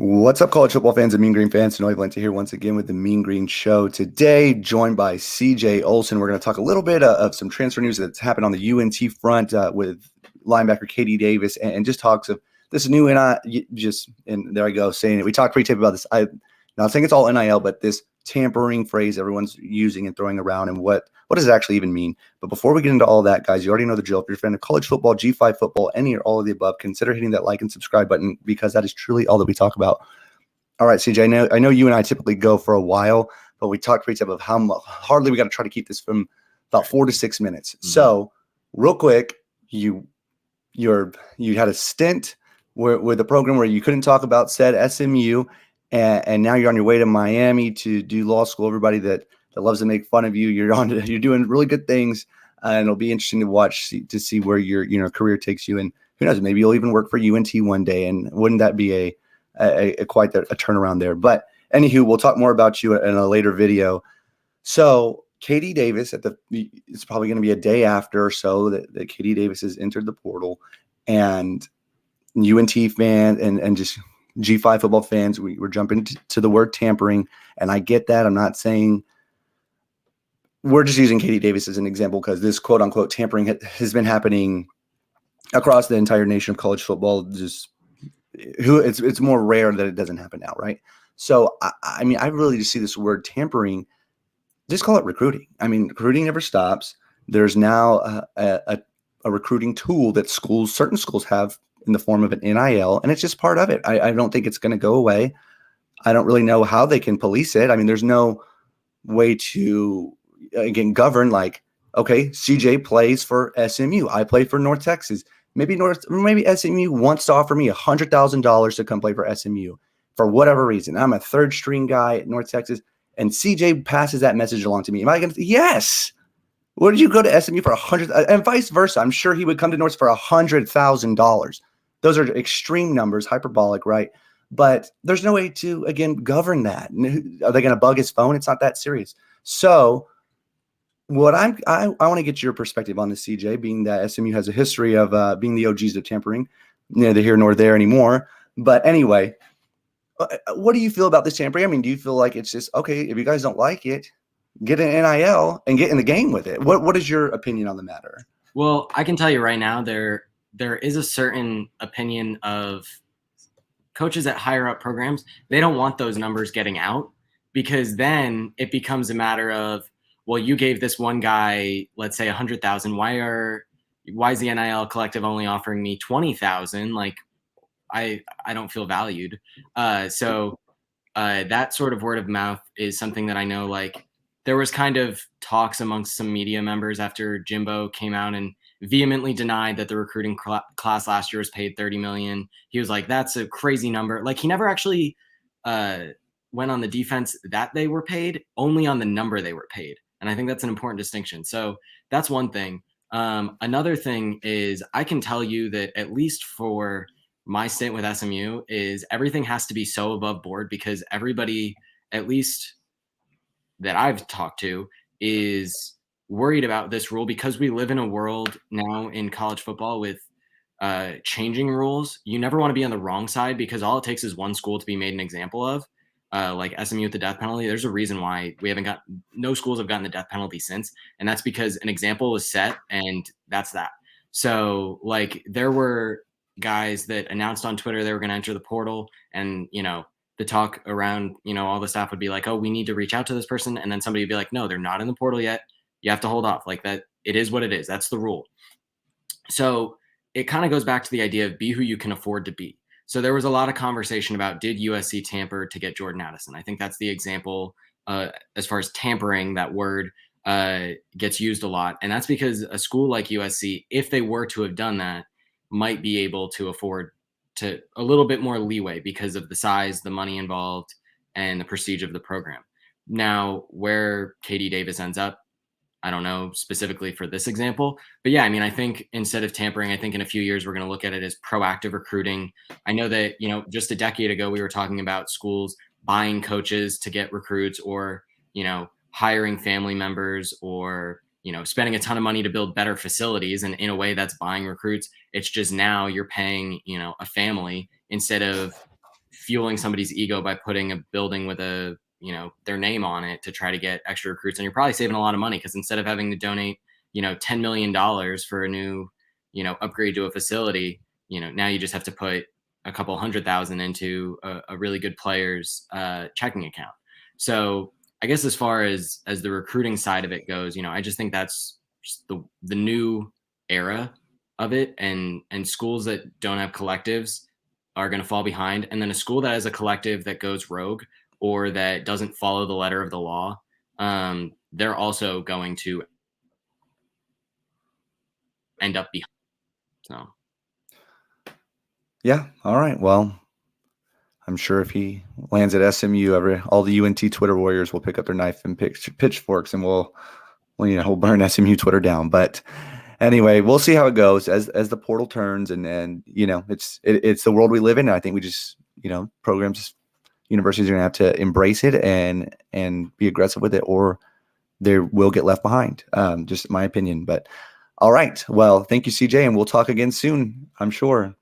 What's up, college football fans and Mean Green fans? Tonight, Valente here once again with the Mean Green Show. Today, joined by CJ Olson. We're going to talk a little bit of some transfer news that's happened on the UNT front with linebacker Katie Davis and just talks of this new and there I go saying it. We talked pre-tape about this. I'm not saying it's all NIL, but this tampering phrase everyone's using and throwing around, and what does it actually even mean? But before we get into all that, guys, you already know the drill. If you're a fan of college football, G5 football, any or all of the above, consider hitting that like and subscribe button because that is truly all that we talk about. All right, CJ, I know you and I typically go for a while, but we talked pre-tape of how hardly we got to try to keep this from about 4 to 6 minutes. Mm-hmm. So real quick, you had a stint with a program where you couldn't talk about said SMU, and now you're on your way to Miami to do law school. Everybody that loves to make fun of you, you're doing really good things, and it'll be interesting to watch to see where your career takes you. And who knows, maybe you'll even work for UNT one day. And wouldn't that be a quite a turnaround there? But anywho, we'll talk more about you in a later video. So Katie Davis it's probably going to be a day after or so that Katie Davis has entered the portal, and UNT fan and just G5 football fans, we're jumping to the word tampering. And I get that. I'm not saying we're just using Katie Davis as an example because this quote unquote tampering has been happening across the entire nation of college football. It's more rare that it doesn't happen now, right? So I mean, I really just see this word tampering. Just call it recruiting. I mean, recruiting never stops. There's now a recruiting tool that certain schools have in the form of an NIL, and it's just part of it. I don't think it's going to go away. I don't really know how they can police it. I mean, there's no way to again govern like, okay, CJ plays for SMU, I play for North Texas. Maybe SMU wants to offer me $100,000 to come play for SMU for whatever reason. I'm a third string guy at North Texas, and CJ passes that message along to me. Am I going to? Yes. Would you go to SMU for $100,000 and vice versa? I'm sure he would come to North for $100,000. Those are extreme numbers, hyperbolic, right? But there's no way to again govern that. Are they going to bug his phone? It's not that serious. So what I want to get your perspective on this, CJ, being that SMU has a history of being the OGs of tampering, neither here nor there anymore. But anyway, what do you feel about this tampering? I mean, do you feel like it's just, okay, if you guys don't like it, get an NIL and get in the game with it? What is your opinion on the matter? Well, I can tell you right now, there is a certain opinion of coaches at higher up programs. They don't want those numbers getting out because then it becomes a matter of, well, you gave this one guy, let's say 100,000. Why is the NIL collective only offering me 20,000? Like, I don't feel valued. So that sort of word of mouth is something that I know, like, there was kind of talks amongst some media members after Jimbo came out and vehemently denied that the recruiting class last year was paid $30 million. He was like, that's a crazy number. Like, he never actually went on the defense that they were paid, only on the number they were paid. And I think that's an important distinction. So that's one thing. Another thing is I can tell you that at least for my stint with SMU is everything has to be so above board because everybody, at least that I've talked to, is worried about this rule because we live in a world now in college football with changing rules. You never want to be on the wrong side because all it takes is one school to be made an example of, like SMU with the death penalty. There's a reason why no schools have gotten the death penalty since. And that's because an example was set and that's that. So like there were guys that announced on Twitter they were going to enter the portal and, the talk around, all the staff would be like, oh, we need to reach out to this person. And then somebody would be like, no, they're not in the portal yet. You have to hold off. Like that. It is what it is. That's the rule. So it kind of goes back to the idea of be who you can afford to be. So there was a lot of conversation about did USC tamper to get Jordan Addison? I think that's the example as far as tampering, that word gets used a lot. And that's because a school like USC, if they were to have done that, might be able to afford to a little bit more leeway because of the size, the money involved, and the prestige of the program. Now, where Katie Davis ends up, I don't know specifically for this example, but yeah, I mean, I think instead of tampering, I think in a few years, we're going to look at it as proactive recruiting. I know that, just a decade ago, we were talking about schools buying coaches to get recruits or, hiring family members or, spending a ton of money to build better facilities. And in a way that's buying recruits. It's just now you're paying, a family instead of fueling somebody's ego by putting a building with a, their name on it to try to get extra recruits. And you're probably saving a lot of money, because instead of having to donate, $10 million for a new, upgrade to a facility, now you just have to put a couple $100,000 into a really good player's checking account. So I guess as far as the recruiting side of it goes, I just think that's just the new era of it, and schools that don't have collectives are going to fall behind. And then a school that has a collective that goes rogue or that doesn't follow the letter of the law, they're also going to end up behind. So Yeah. All right. Well, I'm sure if he lands at SMU, all the UNT Twitter warriors will pick up their knife and pitchforks, and we'll burn SMU Twitter down. But anyway, we'll see how it goes as the portal turns, and it's the world we live in. And I think we just programs, universities are going to have to embrace it and be aggressive with it, or they will get left behind. Just my opinion. But all right, well, thank you, CJ, and we'll talk again soon, I'm sure.